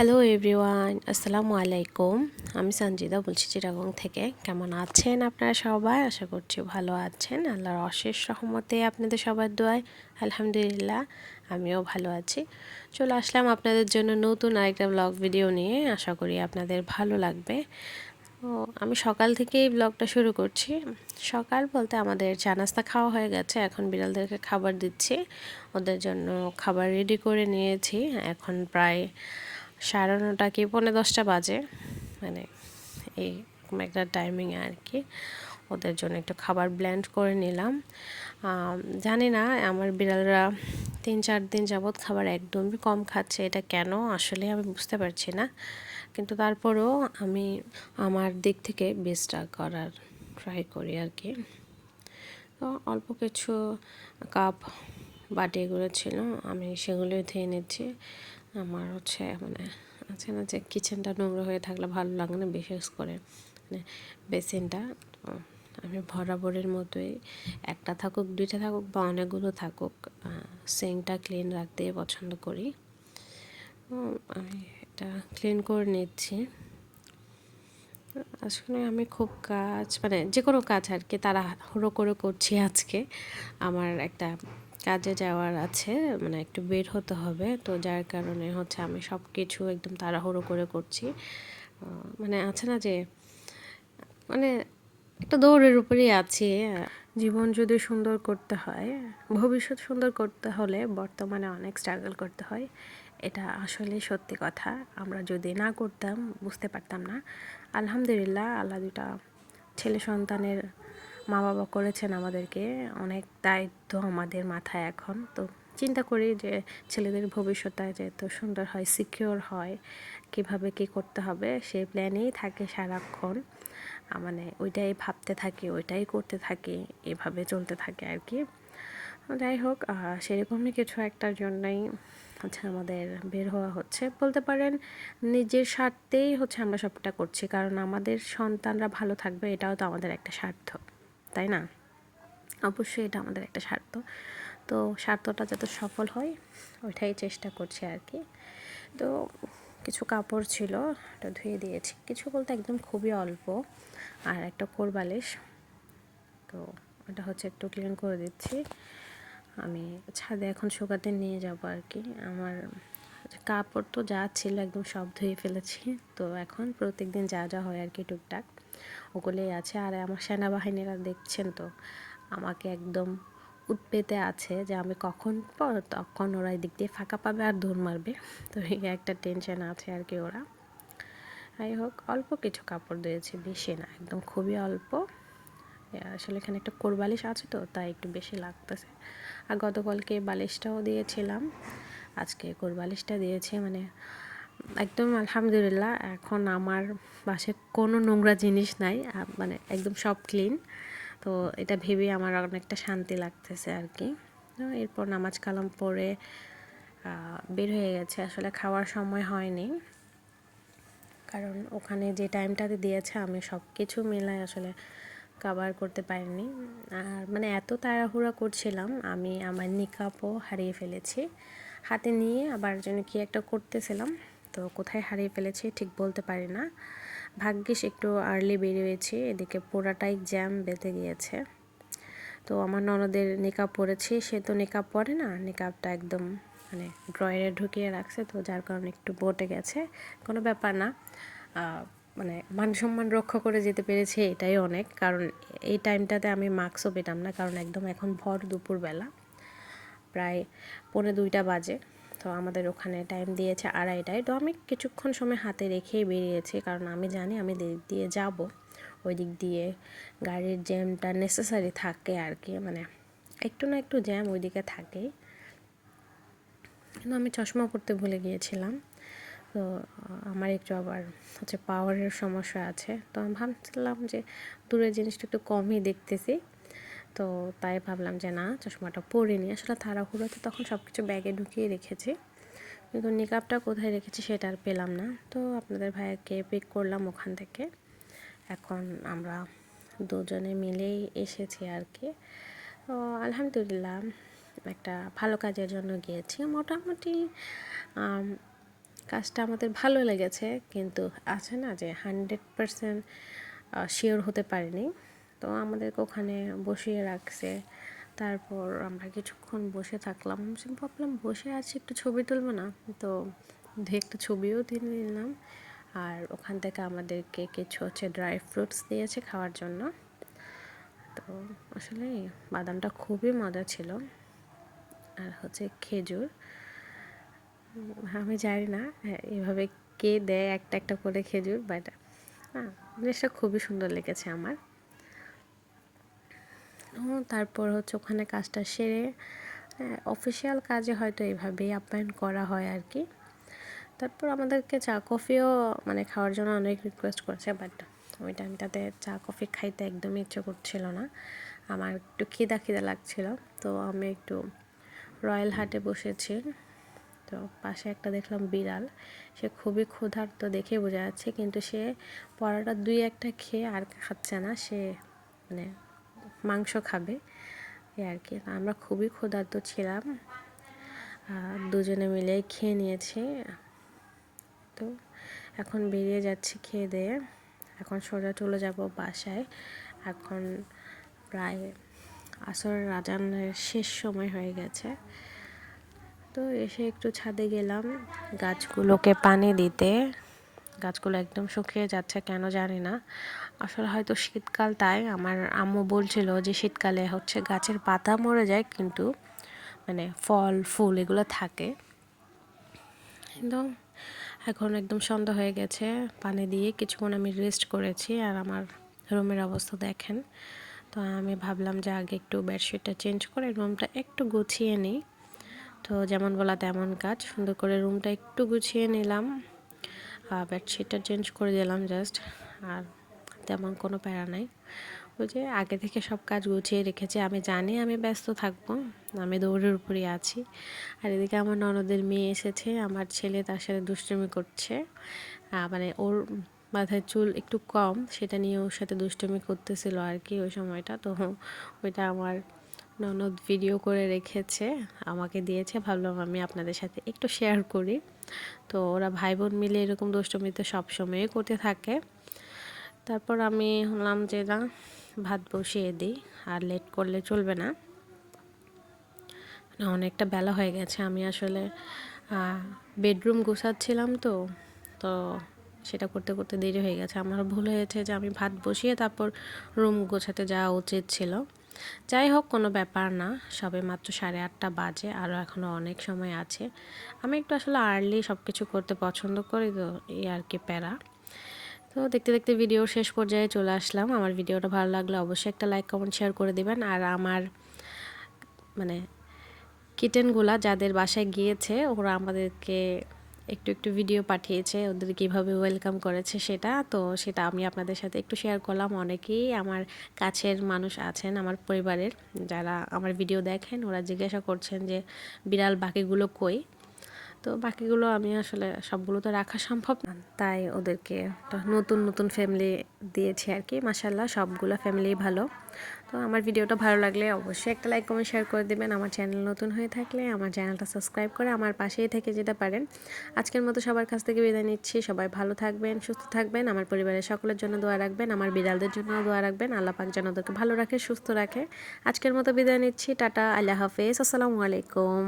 Hello everyone, আসসালামু আলাইকুম। আমি সঞ্জিদা বলছি চিটাগং থেকে। কেমন আছেন আপনারা সবাই? আশা করছি ভালো আছেন। আল্লাহর অশেষ রহমতে আপনাদের সবার দোয়ায় আলহামদুলিল্লাহ আমিও ভালো আছি। চলে আসলাম আপনাদের জন্য নতুন আরেকটা ব্লগ ভিডিও নিয়ে। আশা করি আপনাদের ভালো লাগবে। তো আমি সকাল থেকেই ব্লগটা শুরু করছি। সকাল বলতে আমাদের চা নাস্তা খাওয়া হয়ে গেছে, এখন বিড়ালদেরকে খাবার দিচ্ছি। ওদের জন্য খাবার রেডি করে নিয়েছি। এখন প্রায় 9:30 কি 9:45 বাজে, মানে এই একটা টাইমিংয়ে আর কি। ওদের জন্য একটু খাবার ব্লেন্ড করে নিলাম। জানি না আমার বিড়ালরা 3-4 দিন যাবৎ খাবার একদমই কম খাচ্ছে, এটা কেন আসলে আমি বুঝতে পারছি না। কিন্তু তারপরেও আমি আমার দিক থেকে বেস্টটা করার ট্রাই করি আর কি। তো অল্প কিছু কাপ বাটি এগুলো ছিল, আমি সেগুলোই ধুয়ে নিচ্ছি। আমার মানে আছে না যে কিচেনটা নোংরা হয়ে থাকলে ভালো লাগে না, বিশেষ করে মানে বেসিনটা। আমি বরাবরের মতোই একটা থাকুক, দুইটা থাকুক বা অনেকগুলো থাকুক, সিঙ্কটা ক্লিন রাখতে পছন্দ করি। আমি এটা ক্লিন করে নিচ্ছি। আসলে আমি খুব মানে যে কোনো কাজ আর কি তাড়াহুড়ো করে করছি আজকে। আমার একটা কাজে যাওয়ার আছে, মানে একটু বের হতে হবে, তো যার কারণে আমি সব কিছু একদম তাড়াহুড়ো করে করছি। মানে আছে না যে মানে একটা দৌড়ের উপরেই আছি। জীবন যদি সুন্দর করতে হয়, ভবিষ্যৎ সুন্দর করতে হলে বর্তমানে অনেক স্ট্রাগল করতে হয়। এটা আসলে সত্যি কথা। আমরা যদি না করতাম বুঝতে পারতাম না। আলহামদুলিল্লাহ, আল্লাহ দুটা ছেলে সন্তানের মা বাবা করেছেন আমাদেরকে। অনেক দায়িত্ব আমাদের মাথায় এখন। তো চিন্তা করি যে ছেলেদের ভবিষ্যৎটা যেহেতু সুন্দর হয়, সিকিওর হয়, কিভাবে কী করতে হবে সেই প্ল্যানেই থাকে সারাক্ষণ। মানে ওইটাই ভাবতে থাকি, ওইটাই করতে থাকি, এভাবে চলতে থাকে আর কি। যাই হোক, সেরকমই কিছু একটার জন্যই আমাদের বের হওয়া হচ্ছে বলতে পারেন। নিজের স্বার্থেই আমরা সবটা করছি, কারণ আমাদের সন্তানরা ভালো থাকবে, এটাও তো আমাদের একটা স্বার্থ, তাই না? অবশ্যই এটা আমাদের একটা স্বার্থ। তো স্বার্থটা যাতে সফল হয় ওইটাই চেষ্টা করছি আর কি। তো কিছু কাপড় ছিল, এটা ধুয়ে দিয়েছি। কিছু বলতে একদম খুবই অল্প, আর একটা কোরবালিশ, তো এটা একটু ক্লিন করে দিচ্ছি। আমি ছাদে এখন শুকাতে নিয়ে যাব আর কি। আমার কাপড় তো যা ছিল একদম সব ধুয়ে ফেলেছি। তো এখন প্রত্যেকদিন যা যা হয় আর কি টুকটাক ওগুলোই আছে। আর আমার সেনাবাহিনীরা দেখছেন তো, আমাকে একদম উৎপেতে আছে যে আমি কখন তখন ওরা এদিক দিয়ে ফাঁকা পাবে আর দৌড় মারবে। তো এই একটা টেনশন আছে আর কি। ওরা যাই হোক, অল্প কিছু কাপড় দিয়েছি, বেশি না, একদম খুবই অল্প। আসলে এখানে একটা কোরবালিশ আছে তো তাই একটু বেশি লাগতেছে। আর গতকালকে বালিশটাও দিয়েছিলাম, আজকে কোরবালিশটা দিয়েছি। মানে একদম আলহামদুলিল্লাহ, এখন আমার বাসায় কোনো নোংরা জিনিস নাই, মানে একদম সব ক্লিন। তো এটা ভেবে আমার অনেকটা শান্তি লাগতেছে আর কি। এরপর নামাজ কালাম পড়ে বের হয়ে গেছে। আসলে খাওয়ার সময় হয়নি, কারণ ওখানে যে টাইমটাতে দিয়েছে আমি সব কিছু মিলায় আসলে কভার করতে পারিনি। আর মানে এত তাড়াহুড়া করছিলাম, আমি আমার নিকাপও হারিয়ে ফেলেছি। হাতে নিয়ে আবার যেন কি একটা করতেছিলাম, তো কোথায় হারিয়ে ফেলেছি ঠিক বলতে পারি না। ভাগ্যিস একটু আর্লি বেরিয়েছি, এদিকে পুরাটাই জ্যাম বেঁধে গিয়েছে। তো আমার ননদের নিকাব পরেছি, সে তো নিকাব পরে না, নিকাবটা একদম মানে ড্রয়ারে ঢুকিয়ে রাখছে, তো যার কারণে একটু বটে গেছে। কোনো ব্যাপার না, মানে মান সম্মান রক্ষা করে যেতে পেরেছি, এটাই অনেক। কারণ এই টাইমটাতে আমি মাস্কও পেতাম না, কারণ একদম এখন ভর দুপুরবেলা, প্রায় 1:45 বাজে। তো আমাদের ওখানে টাইম দিয়েছে 2:30টায়। তো আমি কিছুক্ষণ সময় হাতে রেখেই বেরিয়েছি, কারণ আমি জানি আমি দিক দিয়ে যাব, ওই দিক দিয়ে গাড়ির জ্যামটা নেসেসারি থাকে আর কি। মানে একটু না একটু জ্যাম ওই দিকে থাকেই। কিন্তু আমি চশমা পরতে ভুলে গিয়েছিলাম। তো আমার একটু আবার পাওয়ারের সমস্যা আছে, তো আমি ভাবছিলাম যে দূরের জিনিসটা একটু কমই দেখতেছি, তো তাই ভাবলাম যে না, চশমাটা পরে নিই। আসলে তাড়াহুড়োতে তখন সব কিছু ব্যাগে ঢুকিয়ে রেখেছি, কিন্তু নিকাবটা কোথায় রেখেছি সেটা আর পেলাম না। তো আপনাদের ভাইয়াকে পিক করলাম ওখান থেকে। এখন আমরা দুজনে মিলেই এসেছি আর কি। তো আলহামদুলিল্লাহ, একটা ভালো কাজের জন্য গিয়েছি। মোটামুটি কাজটা আমাদের ভালো লেগেছে, কিন্তু আছে না যে 100% শিওর হতে পারিনি। তো আমাদেরকে ওখানে বসিয়ে রাখছে। তারপর আমরা কিছুক্ষণ বসে থাকলাম, ভাবলাম বসে আছি একটু ছবি তুলবো না, তো একটা ছবিও তুলে নিলাম। আর ওখান থেকে আমাদেরকে কিছু ড্রাই ফ্রুটস দিয়েছে খাওয়ার জন্য। তো আসলে বাদামটা খুবই মজা ছিল। আর খেজুর, আমি জানি না এভাবে কে দেয় একটা একটা করে খেজুর, বাট জিনিসটা খুবই সুন্দর লেগেছে আমার। তারপর ওখানে কাজটা সেরে, অফিসিয়াল কাজে হয়তো এভাবেই আপ্যায়ন করা হয় আর কি। তারপর আমাদেরকে চা কফিও খাওয়ার জন্য অনেক রিকোয়েস্ট করেছে, বাট ওই টাইমটাতে চা কফি খাইতে একদমই ইচ্ছে করছিল না, আমার একটু খিদা খিদা লাগছিল। তো আমি একটু রয়্যাল হাটে বসেছি। তো পাশে একটা দেখলাম বিড়াল, সে খুবই ক্ষুধার্ত দেখে বোঝা যাচ্ছে, কিন্তু সে পরোটা 2-1টা খেয়ে আর খাচ্ছে না, সে মাংস খাবে এই আর কি। আমরা খুবই ক্ষুধার্ত ছিলাম, দুজনে মিলে খেয়ে নিয়েছি। তো এখন বেরিয়ে যাচ্ছি খেয়ে দিয়ে, এখন সোজা চলে যাব বাসায়। এখন প্রায় আসরের আজানের শেষ সময় হয়ে গেছে। তো এসে একটু ছাদে গেলাম গাছগুলোকে পানি দিতে। গাছগুলো একদম শুকিয়ে যাচ্ছে, কেন জানি না, আসলে হয়তো শীতকাল, তাই আমার আম্মু বলছিল যে শীতকালে গাছের পাতা মরে যায়, কিন্তু ফল ফুল এগুলো থাকে। কিন্তু এখন একদম সন্ধ্যা হয়ে গেছে, পানি দিয়ে কিছুক্ষণ আমি রেস্ট করেছি। আর আমার রুমের অবস্থা দেখেন। তো আমি ভাবলাম যে আগে একটু বেডশিটটা চেঞ্জ করে রুমটা একটু গুছিয়ে নিই। তো যেমন বলা তেমন কাজ, সুন্দর করে রুমটা একটু গুছিয়ে নিলাম, বেডশিটটা চেঞ্জ করে দিলাম জাস্ট। আর তেমন কোনো প্যারা নাই, ওই যে আগে থেকে সব কাজ গুছিয়ে রেখেছি। আমি জানি আমি ব্যস্ত থাকবো, আমি দৌড়ের উপরই আছি। আর এদিকে আমার ননদের মেয়ে এসেছে, আমার ছেলে তার সাথে দুষ্টুমি করছে, ওর মাথায় চুল একটু কম, সেটা নিয়ে ওর সাথে দুষ্টুমি করতেছিল আর কি ওই সময়টা। তো ওইটা আমার ননদ ভিডিও করে রেখেছে, আমাকে দিয়েছে, ভাবলাম আমি আপনাদের সাথে একটু শেয়ার করি। তো ওরা ভাই বোন মিলে এরকম দুষ্টুমি তো সবসময়ই করতে থাকে। তারপর আমি হলাম যে না, ভাত বসিয়ে দিই, আর লেট করলে চলবে না, অনেকটা বেলা হয়ে গেছে। আমি আসলে বেডরুম গোছাচ্ছিলাম, তো তো সেটা করতে করতে দেরি হয়ে গেছে। আমার ভুল হয়েছে যে আমি ভাত বসিয়ে তারপর রুম গোছাতে যাওয়া উচিত ছিল। যাই হোক, কোনো ব্যাপার না, সবে মাত্র 8:30 বাজে, আরও এখনও অনেক সময় আছে। আমি একটু আসলে আর্লি সব কিছু করতে পছন্দ করি, তো এই আর কি প্যারা। তো দেখতে দেখতে ভিডিও শেষ পর্যায়ে চলে আসলাম। আমার ভিডিওটা ভালো লাগলে অবশ্যই একটা লাইক কমেন্ট শেয়ার করে দিবেন। আর আমার কিটেনগুলা যাদের বাসায় গিয়েছে, ওরা আমাদেরকে একটু একটু ভিডিও পাঠিয়েছে, ওদের কীভাবে ওয়েলকাম করেছে সেটা আমি আপনাদের সাথে একটু শেয়ার করলাম। অনেকেই আমার কাছের মানুষ আছেন আমার পরিবারের, যারা আমার ভিডিও দেখেন, ওরা জিজ্ঞাসা করছেন যে বিড়াল বাকিগুলো কই। তো বাকিগুলো আমি আসলে সবগুলো তো রাখা সম্ভব না, তাই ওদেরকে নতুন নতুন ফ্যামিলি দিয়েছি আর কি। মাশাআল্লাহ, সবগুলো ফ্যামিলি ভালো। তো আমার ভিডিওটা ভালো লাগলে অবশ্যই একটা লাইক কমেন্ট শেয়ার করে দেবেন। আমার চ্যানেল নতুন হয়ে থাকলে আমার চ্যানেলটা সাবস্ক্রাইব করে আমার পাশেই থেকে যেতে পারেন। আজকের মতো সবার কাছ থেকে বিদায় নিচ্ছি। সবাই ভালো থাকবেন, সুস্থ থাকবেন, আমার পরিবারের সকলের জন্য দোয়া রাখবেন, আমার বিড়ালদের জন্য দোয়া রাখবেন। আল্লাহ পাক যেন ওদেরকে ভালো রাখে, সুস্থ রাখে। আজকের মতো বিদায় নিচ্ছি। টাটা, আল্লাহ হাফেজ, আসসালামু আলাইকুম।